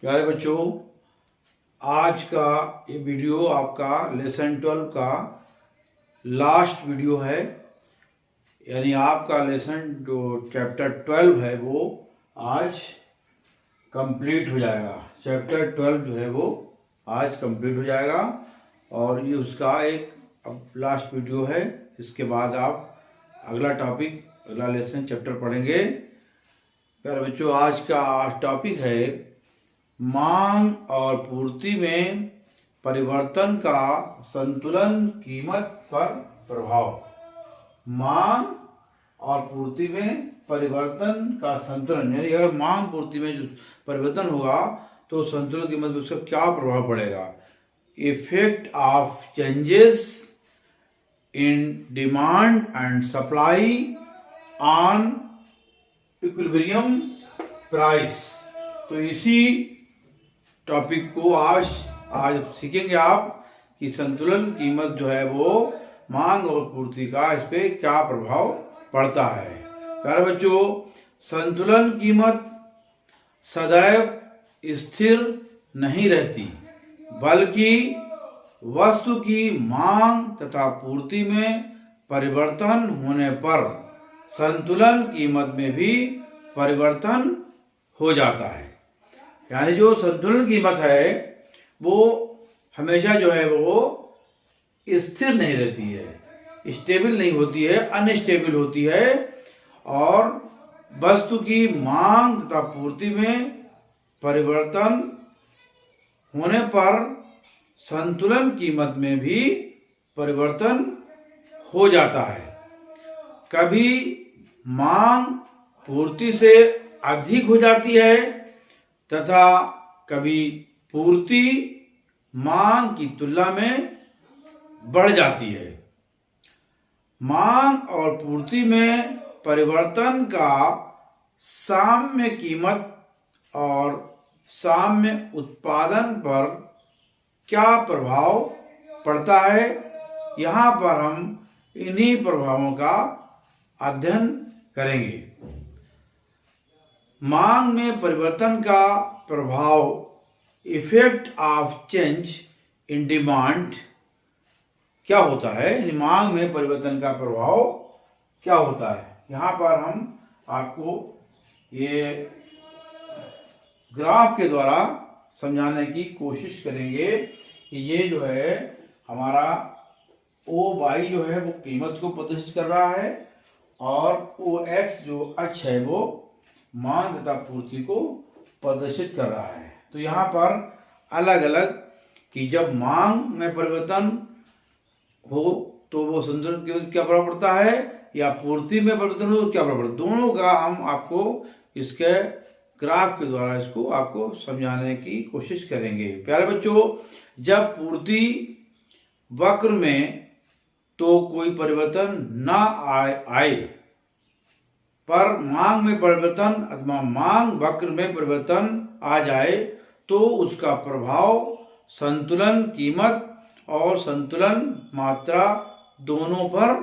प्यारे बच्चों, आज का ये वीडियो आपका लेसन 12 का लास्ट वीडियो है। यानी आपका लेसन जो चैप्टर 12 है वो आज कंप्लीट हो जाएगा। चैप्टर 12 जो है वो आज कंप्लीट हो जाएगा और ये उसका एक अब लास्ट वीडियो है। इसके बाद आप अगला टॉपिक, अगला लेसन चैप्टर पढ़ेंगे। प्यारे बच्चों, आज का टॉपिक है मांग और पूर्ति में परिवर्तन का संतुलन कीमत पर प्रभाव। मांग और पूर्ति में परिवर्तन का संतुलन, यानी अगर मांग पूर्ति में जो परिवर्तन होगा तो संतुलन कीमत पर उसका क्या प्रभाव पड़ेगा। Effect of changes in demand and supply on equilibrium price. तो इसी टॉपिक को आज सीखेंगे आप कि संतुलन कीमत जो है वो मांग और पूर्ति का इस पे क्या प्रभाव पड़ता है। प्यारे बच्चों, संतुलन कीमत सदैव स्थिर नहीं रहती, बल्कि वस्तु की मांग तथा पूर्ति में परिवर्तन होने पर संतुलन कीमत में भी परिवर्तन हो जाता है। यानी जो संतुलन कीमत है वो हमेशा जो है वो स्थिर नहीं रहती है, स्टेबल नहीं होती है, अनस्टेबल होती है। और वस्तु की मांग तथा पूर्ति में परिवर्तन होने पर संतुलन कीमत में भी परिवर्तन हो जाता है। कभी मांग पूर्ति से अधिक हो जाती है तथा कभी पूर्ति मांग की तुलना में बढ़ जाती है। मांग और पूर्ति में परिवर्तन का साम्य कीमत और साम्य उत्पादन पर क्या प्रभाव पड़ता है, यहाँ पर हम इन्हीं प्रभावों का अध्ययन करेंगे। मांग में परिवर्तन का प्रभाव, effect of change in demand, क्या होता है। मांग में परिवर्तन का प्रभाव क्या होता है, यहाँ पर हम आपको ये ग्राफ के द्वारा समझाने की कोशिश करेंगे कि ये जो है हमारा ओ वाई जो है वो कीमत को प्रदर्शित कर रहा है और ओ एक्स जो अक्ष है वो मांग तथा पूर्ति को प्रदर्शित कर रहा है। तो यहाँ पर अलग अलग कि जब मांग में परिवर्तन हो तो वो संतुलन कीमत क्या प्रभाव पड़ता है, या पूर्ति में परिवर्तन हो तो क्या प्रभाव पड़ता है। दोनों का हम आपको इसके ग्राफ के द्वारा इसको आपको समझाने की कोशिश करेंगे। प्यारे बच्चों, जब पूर्ति वक्र में तो कोई परिवर्तन ना आए पर मांग में परिवर्तन अथवा मांग वक्र में परिवर्तन आ जाए तो उसका प्रभाव संतुलन कीमत और संतुलन मात्रा दोनों पर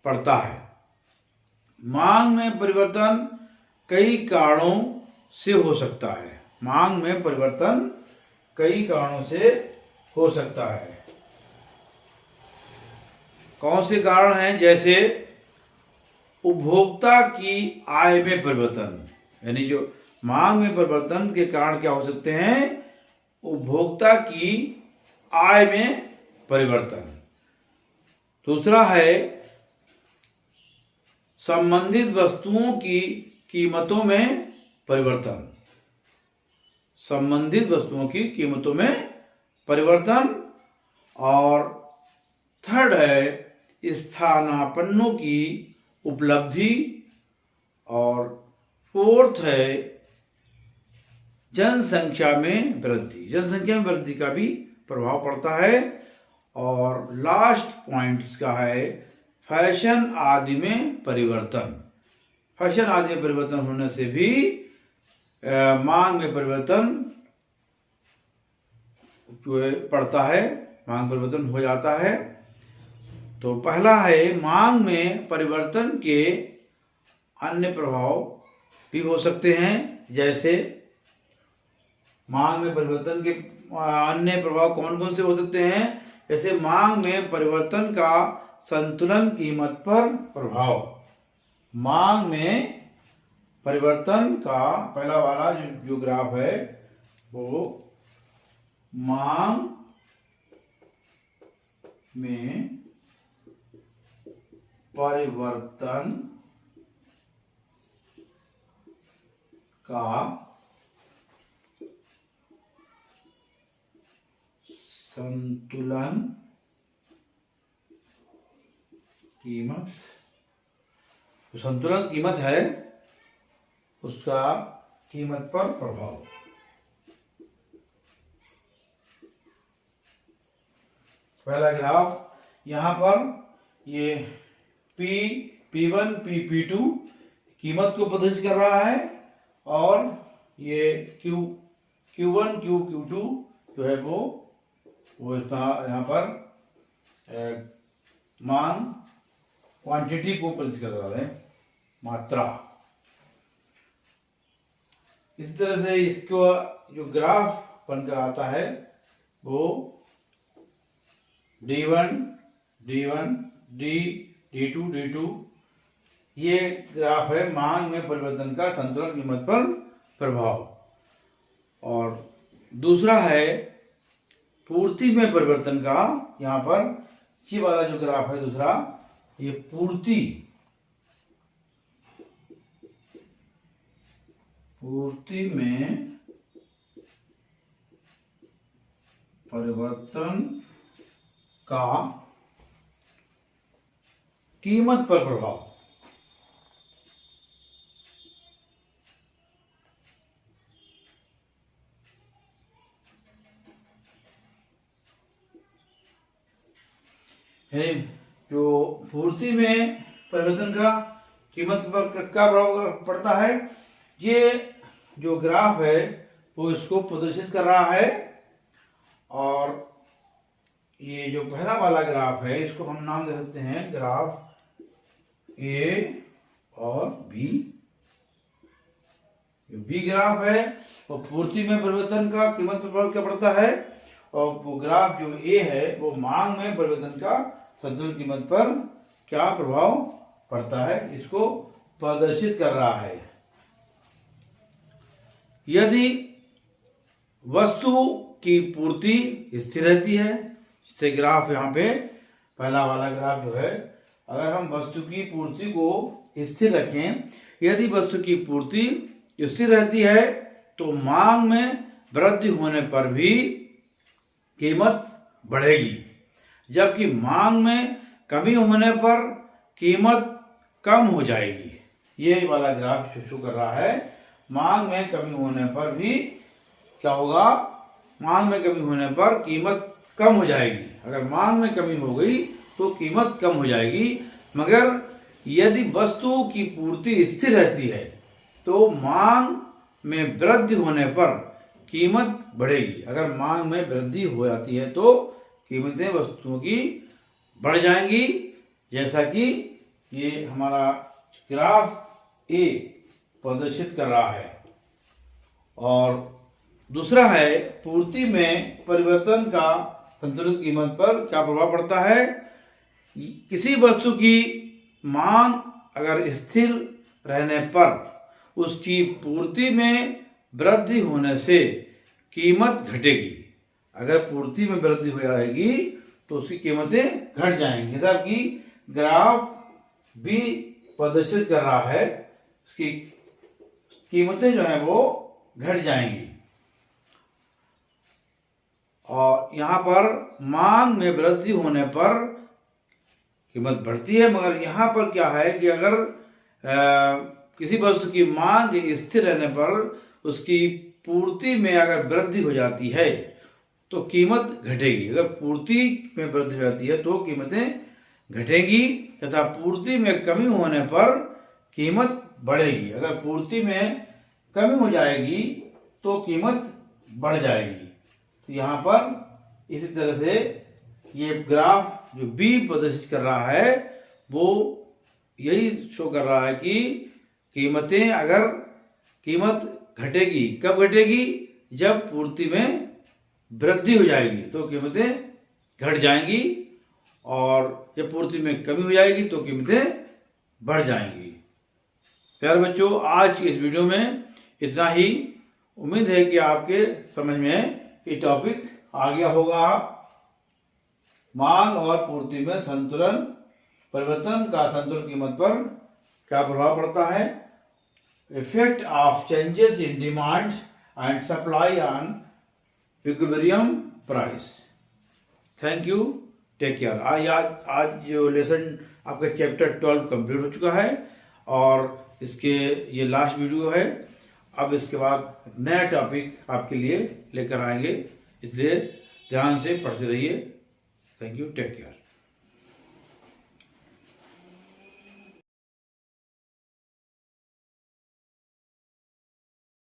पड़ता है। मांग में परिवर्तन कई कारणों से हो सकता है। मांग में परिवर्तन कई कारणों से हो सकता है। कौन से कारण हैं, जैसे उपभोक्ता की आय में परिवर्तन, यानी जो मांग में परिवर्तन के कारण क्या हो सकते हैं, उपभोक्ता की आय में परिवर्तन। दूसरा है संबंधित वस्तुओं की कीमतों में परिवर्तन, संबंधित वस्तुओं की कीमतों में परिवर्तन। और थर्ड है स्थानापन्नों की उपलब्धि। और फोर्थ है जनसंख्या में वृद्धि, जनसंख्या में वृद्धि का भी प्रभाव पड़ता है। और लास्ट पॉइंट्स का है फैशन आदि में परिवर्तन। फैशन आदि में परिवर्तन होने से भी मांग में परिवर्तन जो पड़ता है, मांग परिवर्तन हो जाता है। तो पहला है मांग में परिवर्तन के अन्य प्रभाव भी हो सकते हैं, जैसे मांग में परिवर्तन के अन्य प्रभाव कौन कौन से हो सकते हैं? जैसे मांग में परिवर्तन का संतुलन कीमत पर प्रभाव। मांग में परिवर्तन का पहला वाला जो ग्राफ है वो मांग में परिवर्तन का संतुलन कीमत, जो संतुलन कीमत है उसका कीमत पर प्रभाव। पहला ग्राफ यहाँ पर ये P1 P2 कीमत को प्रदर्शित कर रहा है और ये Q1 Q2 जो है वो यहाँ पर मांग क्वांटिटी को प्रदर्शित कर रहा है, मात्रा। इस तरह से इसको जो ग्राफ बनकर आता है वो D1 D2 D2 ये ग्राफ है मांग में परिवर्तन का संतुलन कीमत पर प्रभाव। और दूसरा है पूर्ति में परिवर्तन का, यहाँ पर ये वाला जो ग्राफ है दूसरा, ये पूर्ति में परिवर्तन का कीमत पर प्रभाव। जो पूर्ति में परिवर्तन का कीमत पर क्या प्रभाव पड़ता है, ये जो ग्राफ है वो इसको प्रदर्शित कर रहा है। और ये जो पहला वाला ग्राफ है इसको हम नाम दे सकते हैं ग्राफ ए और बी। जो बी ग्राफ है वो पूर्ति में परिवर्तन का कीमत पर प्रभाव क्या पड़ता है, और वो ग्राफ जो ए है वो मांग में परिवर्तन का संतुलन कीमत पर क्या प्रभाव पड़ता है, इसको प्रदर्शित कर रहा है। यदि वस्तु की पूर्ति स्थिर रहती है, जैसे ग्राफ यहाँ पे पहला वाला ग्राफ जो है, अगर हम वस्तु की पूर्ति को स्थिर रखें, यदि वस्तु की पूर्ति स्थिर रहती है तो मांग में वृद्धि होने पर भी कीमत बढ़ेगी, जबकि मांग में कमी होने पर कीमत कम हो जाएगी। ये वाला ग्राफ शो कर रहा है मांग में कमी होने पर भी क्या होगा, मांग में कमी होने पर कीमत कम हो जाएगी। अगर मांग में कमी हो गई तो कीमत कम हो जाएगी, मगर यदि वस्तु की पूर्ति स्थिर रहती है तो मांग में वृद्धि होने पर कीमत बढ़ेगी। अगर मांग में वृद्धि हो जाती है तो कीमतें वस्तुओं की बढ़ जाएंगी, जैसा कि ये हमारा ग्राफ ए प्रदर्शित कर रहा है। और दूसरा है पूर्ति में परिवर्तन का संतुलित कीमत पर क्या प्रभाव पड़ता है। किसी वस्तु की मांग अगर स्थिर रहने पर उसकी पूर्ति में वृद्धि होने से कीमत घटेगी। अगर पूर्ति में वृद्धि हो जाएगी तो उसकी कीमतें घट जाएंगी, जैसा कि ग्राफ बी प्रदर्शित कर रहा है, उसकी कीमतें जो है वो घट जाएंगी। और यहाँ पर मांग में वृद्धि होने पर कीमत बढ़ती है, मगर यहाँ पर क्या है कि अगर किसी वस्तु की मांग स्थिर रहने पर उसकी पूर्ति में अगर वृद्धि हो जाती है तो कीमत घटेगी। अगर पूर्ति में वृद्धि हो जाती है तो कीमतें घटेगी, तथा पूर्ति में कमी होने पर कीमत बढ़ेगी। अगर पूर्ति में कमी हो जाएगी तो कीमत बढ़ जाएगी। तो यहाँ पर इसी तरह से ये ग्राफ जो बी प्रदर्शित कर रहा है वो यही शो कर रहा है कि कीमतें, अगर कीमत घटेगी, कब घटेगी, जब पूर्ति में वृद्धि हो जाएगी तो कीमतें घट जाएंगी, और जब पूर्ति में कमी हो जाएगी तो कीमतें बढ़ जाएंगी। प्यारे बच्चों, आज की इस वीडियो में इतना ही। उम्मीद है कि आपके समझ में ये टॉपिक आ गया होगा। मांग और पूर्ति में संतुलन परिवर्तन का संतुलन कीमत पर क्या प्रभाव पड़ता है, effect of changes in demand and supply on equilibrium price. Thank you, take care. आज जो लेसन आपका चैप्टर 12 कंप्लीट हो चुका है और इसके ये लास्ट वीडियो है। अब इसके बाद नया टॉपिक आपके लिए लेकर आएंगे, इसलिए ध्यान से पढ़ते रहिए। Thank you, take care.